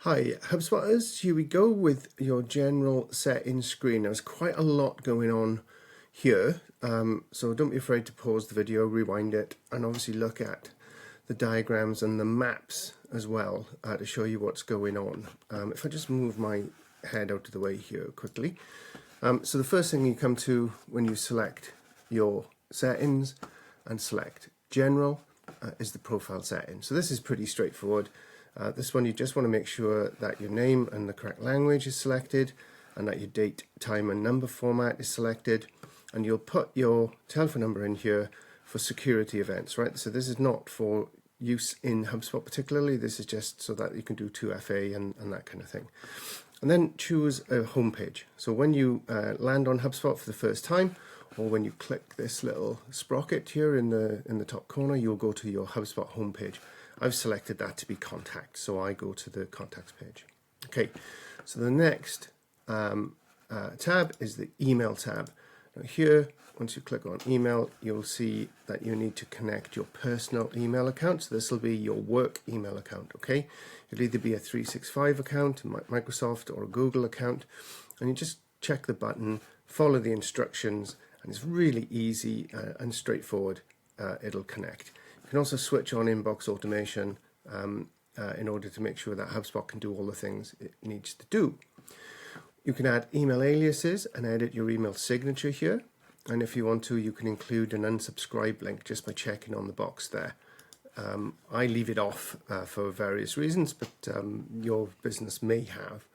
Hi, HubSpotters. Here we go with your general settings screen. There's quite a lot going on here, so don't be afraid to pause the video, rewind it, and obviously look at the diagrams and the maps as well to show you what's going on. If I just move my head out of the way here quickly. So the first thing you come to when you select your settings and select general is the profile setting. So this is pretty straightforward. This one you just want to make sure that your name and the correct language is selected and that your date, time and number format is selected, and you'll put your telephone number in here for security events, right? So this is not for use in HubSpot particularly, this is just so that you can do 2FA and that kind of thing. And then choose a home page. So when you land on HubSpot for the first time, or when you click this little sprocket here in the top corner, you'll go to your HubSpot homepage. I've selected that to be contacts, so I go to the contacts page. Okay, so the next tab is the email tab. Now here, once you click on email, you'll see that you need to connect your personal email account. So this will be your work email account, okay? It'll either be a 365 account, Microsoft, or a Google account. And you just check the button, follow the instructions, and it's really easy and straightforward. It'll connect. You can also switch on inbox automation in order to make sure that HubSpot can do all the things it needs to do. You can add email aliases and edit your email signature here. And if you want to, you can include an unsubscribe link just by checking on the box there. I leave it off for various reasons, but your business may have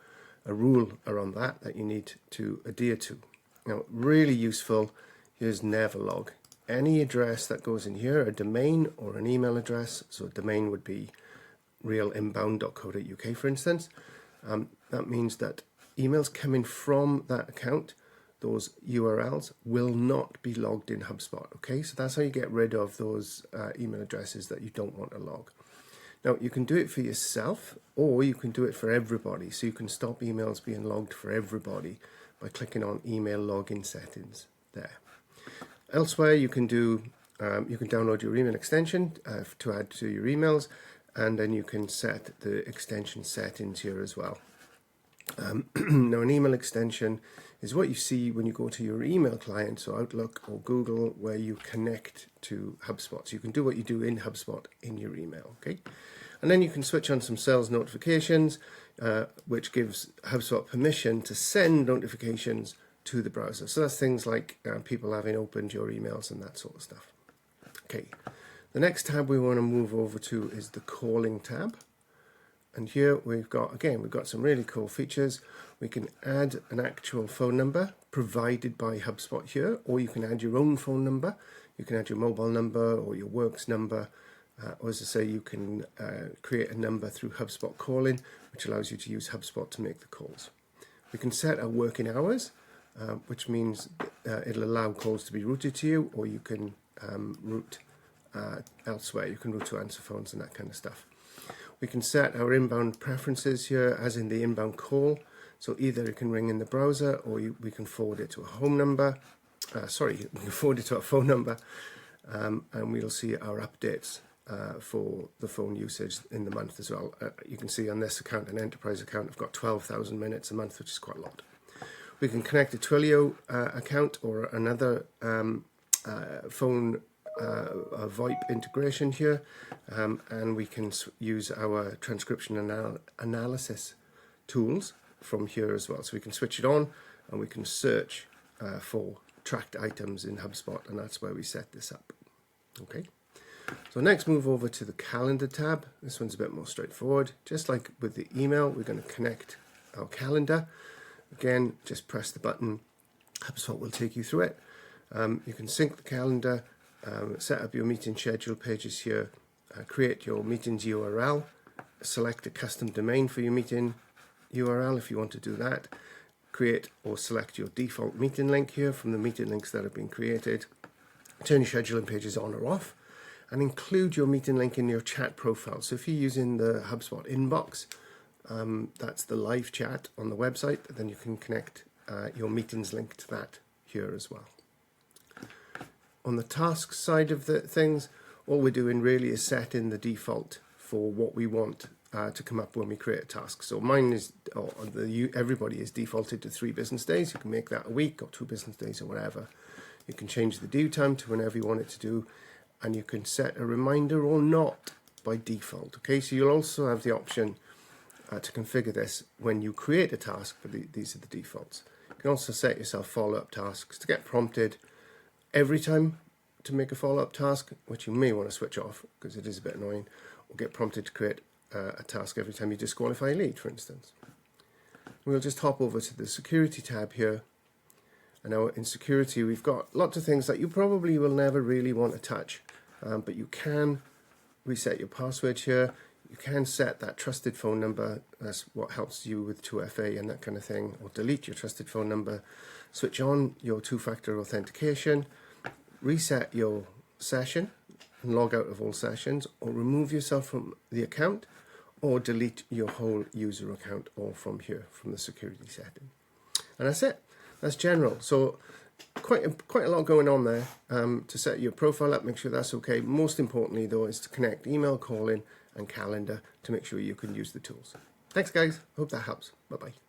a rule around that you need to adhere to. Now, really useful, here's never log. Any address that goes in here, a domain or an email address, so a domain would be realinbound.co.uk for instance, that means that emails coming from that account, those URLs, will not be logged in HubSpot, okay? So that's how you get rid of those email addresses that you don't want to log. Now, you can do it for yourself, or you can do it for everybody, so you can stop emails being logged for everybody by clicking on email login settings there. Elsewhere, you can download your email extension to add to your emails, and then you can set the extension settings here as well. Now, an email extension is what you see when you go to your email client, so Outlook or Google, where you connect to HubSpot. So you can do what you do in HubSpot in your email, okay? And then you can switch on some sales notifications, which gives HubSpot permission to send notifications to the browser. So that's things like people having opened your emails and that sort of stuff. Okay, the next tab we want to move over to is the calling tab. And here we've got some really cool features. We can add an actual phone number provided by HubSpot here, or you can add your own phone number. You can add your mobile number or your works number. Or as I say, you can create a number through HubSpot calling, which allows you to use HubSpot to make the calls. We can set our working hours, which means it'll allow calls to be routed to you, or you can route elsewhere. You can route to answer phones and that kind of stuff. We can set our inbound preferences here, as in the inbound call. So either it can ring in the browser, or we can forward it to a home number. We can forward it to a phone number, and we'll see our updates for the phone usage in the month as well. You can see on this account, an enterprise account, I've got 12,000 minutes a month, which is quite a lot. We can connect a Twilio account or another phone VoIP integration here, and we can use our transcription analysis tools from here as well. So we can switch it on and we can search for tracked items in HubSpot, and that's where we set this up. Okay. So next, move over to the calendar tab. This one's a bit more straightforward. Just like with the email, we're going to connect our calendar. Again, just press the button. HubSpot will take you through it. You can sync the calendar, set up your meeting schedule pages here, create your meetings URL, select a custom domain for your meeting URL if you want to do that, create or select your default meeting link here from the meeting links that have been created, turn your scheduling pages on or off, and include your meeting link in your chat profile. So if you're using the HubSpot inbox, that's the live chat on the website, then you can connect your meetings link to that here as well. On the tasks side of the things, all we're doing really is setting the default for what we want to come up when we create a task. So mine is, everybody is defaulted to 3 business days. You can make that a week or 2 business days or whatever. You can change the due time to whenever you want it to do, and you can set a reminder or not by default. Okay, so you'll also have the option to configure this when you create a task, but these are the defaults. You can also set yourself follow-up tasks to get prompted every time to make a follow-up task, which you may want to switch off because it is a bit annoying, or get prompted to create a task every time you disqualify a lead, for instance. We'll just hop over to the security tab here. And now in security, we've got lots of things that you probably will never really want to touch, but you can reset your password here. You can set that trusted phone number. That's what helps you with 2FA and that kind of thing, or delete your trusted phone number. Switch on your 2-factor authentication, reset your session, and log out of all sessions, or remove yourself from the account, or delete your whole user account, all from here, from the security setting. And that's it. That's general. So quite a lot going on there to set your profile up, make sure that's okay. Most importantly, though, is to connect email, calling, and calendar to make sure you can use the tools. Thanks, guys. Hope that helps. Bye-bye.